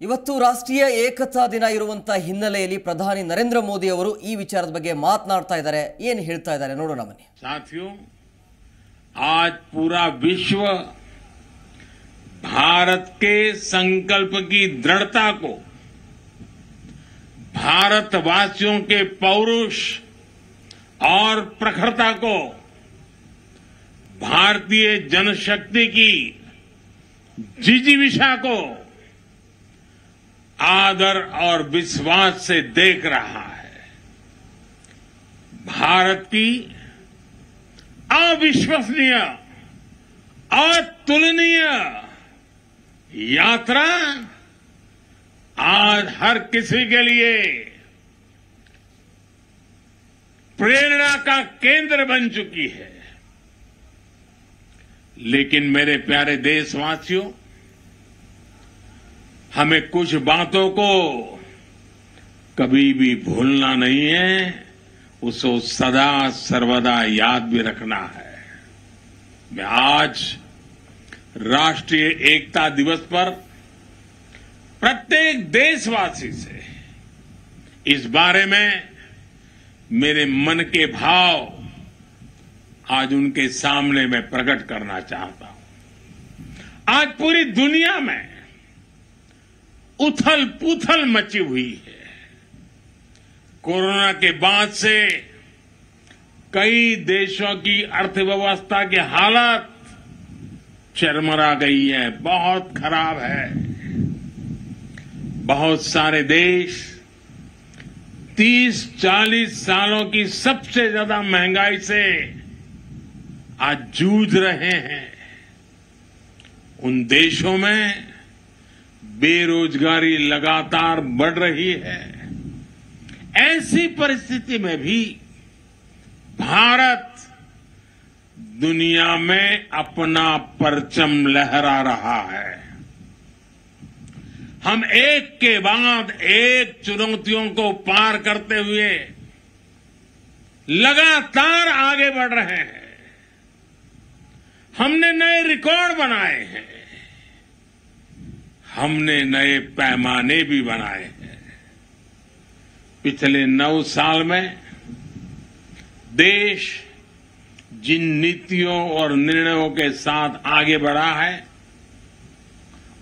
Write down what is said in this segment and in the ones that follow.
ಇವತ್ತು ರಾಷ್ಟ್ರೀಯ ಏಕತಾ ದಿನ ಇರುವಂತ ಹಿನ್ನೆಲೆಯಲ್ಲಿ ಪ್ರಧಾನಿ ನರೇಂದ್ರ ಮೋದಿ ಅವರು ಈ ವಿಚಾರದ ಬಗ್ಗೆ ಮಾತನಾಡ್ತಾ ಇದ್ದಾರೆ. ಏನು ಹೇಳ್ತಾ ಇದ್ದಾರೆ ನೋಡೋಣ ಬನ್ನಿ. साथियों, आज पूरा विश्व भारत के संकल्प की दृढ़ता को, भारतवासियों के पौरुष और प्रखरता को, भारतीय जनशक्ति की जिजीविषा को आदर और विश्वास से देख रहा है. भारत की अविश्वसनीय, अतुलनीय यात्रा आज हर किसी के लिए प्रेरणा का केंद्र बन चुकी है. लेकिन मेरे प्यारे देशवासियों, हमें कुछ बातों को कभी भी भूलना नहीं है, उसको सदा सर्वदा याद भी रखना है. मैं आज राष्ट्रीय एकता दिवस पर प्रत्येक देशवासी से इस बारे में मेरे मन के भाव आज उनके सामने मैं प्रकट करना चाहता हूं. आज पूरी दुनिया में उथल पुथल मची हुई है. कोरोना के बाद से कई देशों की अर्थव्यवस्था की हालत चरमरा गई है, बहुत खराब है. बहुत सारे देश 30-40 सालों की सबसे ज्यादा महंगाई से आज जूझ रहे हैं. उन देशों में बेरोजगारी लगातार बढ़ रही है. ऐसी परिस्थिति में भी भारत दुनिया में अपना परचम लहरा रहा है. हम एक के बाद एक चुनौतियों को पार करते हुए लगातार आगे बढ़ रहे हैं. हमने नए रिकॉर्ड बनाए हैं, हमने नए पैमाने भी बनाए हैं. पिछले 9 साल में देश जिन नीतियों और निर्णयों के साथ आगे बढ़ा है,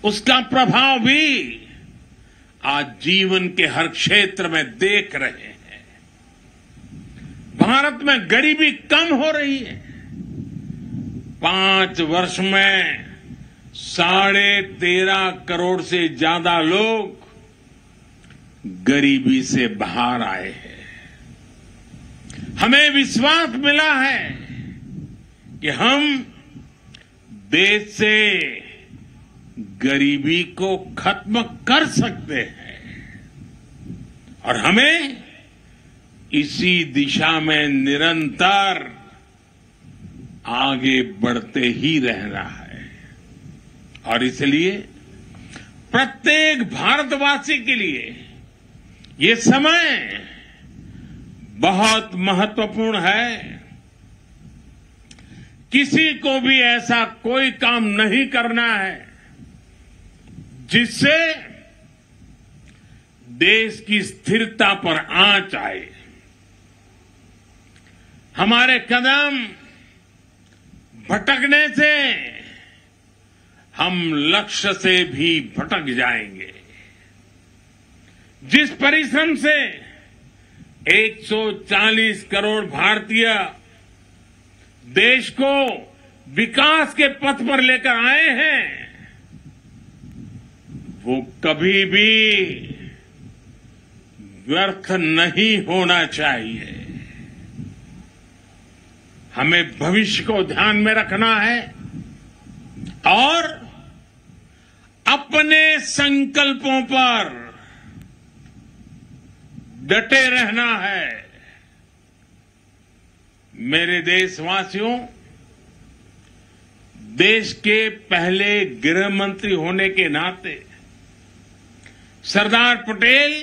उसका प्रभाव भी आज जीवन के हर क्षेत्र में देख रहे हैं. भारत में गरीबी कम हो रही है. 5 वर्ष में 13.5 करोड़ से ज्यादा लोग गरीबी से बाहर आए हैं. हमें विश्वास मिला है कि हम देश से गरीबी को खत्म कर सकते हैं और हमें इसी दिशा में निरंतर आगे बढ़ते ही रहना है. और इसलिए प्रत्येक भारतवासी के लिए ये समय बहुत महत्वपूर्ण है. किसी को भी ऐसा कोई काम नहीं करना है जिससे देश की स्थिरता पर आंच आए. हमारे कदम भटकने से हम लक्ष्य से भी भटक जाएंगे. जिस परिश्रम से 140 करोड़ भारतीय देश को विकास के पथ पर लेकर आए हैं, वो कभी भी व्यर्थ नहीं होना चाहिए. हमें भविष्य को ध्यान में रखना है और अपने संकल्पों पर डटे रहना है. मेरे देशवासियों, देश के पहले गृह मंत्री होने के नाते सरदार पटेल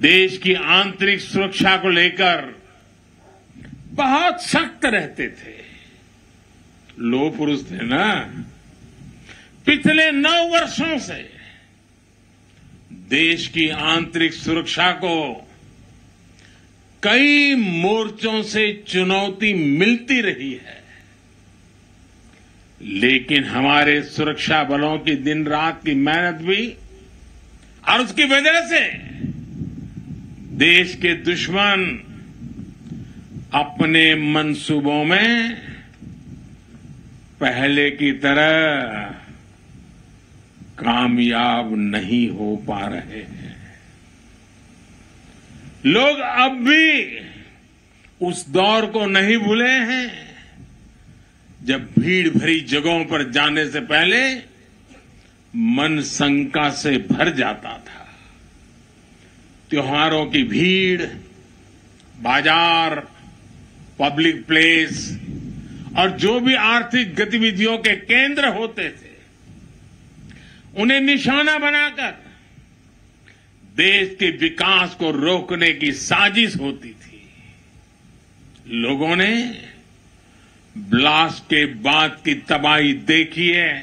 देश की आंतरिक सुरक्षा को लेकर बहुत सख्त रहते थे. लोह पुरुष थे ना. पिछले 9 वर्षों से देश की आंतरिक सुरक्षा को कई मोर्चों से चुनौती मिलती रही है, लेकिन हमारे सुरक्षा बलों की दिन रात की मेहनत भी और उसकी वजह से देश के दुश्मन अपने मंसूबों में पहले की तरह कामयाब नहीं हो पा रहे हैं। लोग अब भी उस दौर को नहीं भूले हैं जब भीड़ भरी जगहों पर जाने से पहले मन शंका से भर जाता था। त्योहारों की भीड़, बाजार, पब्लिक प्लेस और जो भी आर्थिक गतिविधियों के केंद्र होते थे, उन्हें निशाना बनाकर देश के विकास को रोकने की साजिश होती थी। लोगों ने ब्लास्ट के बाद की तबाही देखी है,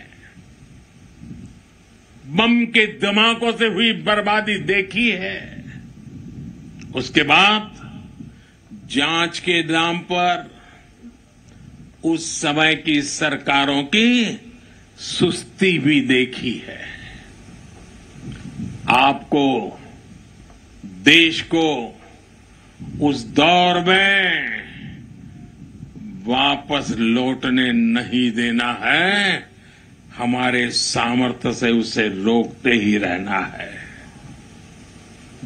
बम के धमाकों से हुई बर्बादी देखी है। उसके बाद जांच के नाम पर उस समय की सरकारों की सुस्ती भी देखी है। आपको, देश को उस दौर में वापस लौटने नहीं देना है, हमारे सामर्थ्य से उसे रोकते ही रहना है।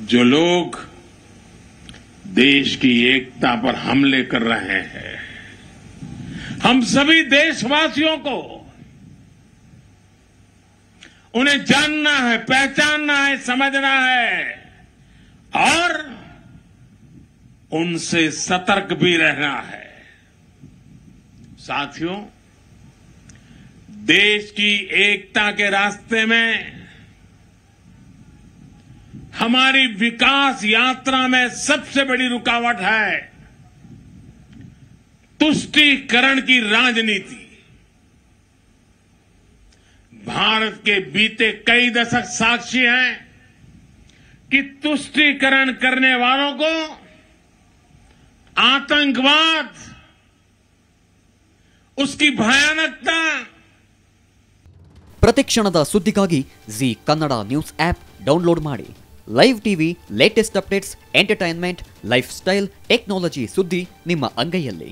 जो लोग देश की एकता पर हमले कर रहे हैं, हम सभी देशवासियों को उन्हें जानना है, पहचानना है, समझना है और उनसे सतर्क भी रहना है। साथियों, देश की एकता के रास्ते में, हमारी विकास यात्रा में सबसे बड़ी रुकावट है तुष्टीकरण की राजनीति। भारत के बीते कई दशक साक्षी हैं कि तुष्टीकरण करने वालों को आतंकवाद, उसकी भयानकता। ಪ್ರತಿಕ್ಷಣದ ಸುದ್ದಿಗಾಗಿ Zee Kannada news app download ಮಾಡಿ. Live TV, latest updates, entertainment, lifestyle, technology ಸುದ್ದಿ ನಿಮ್ಮ ಅಂಗೈಯಲ್ಲಿ.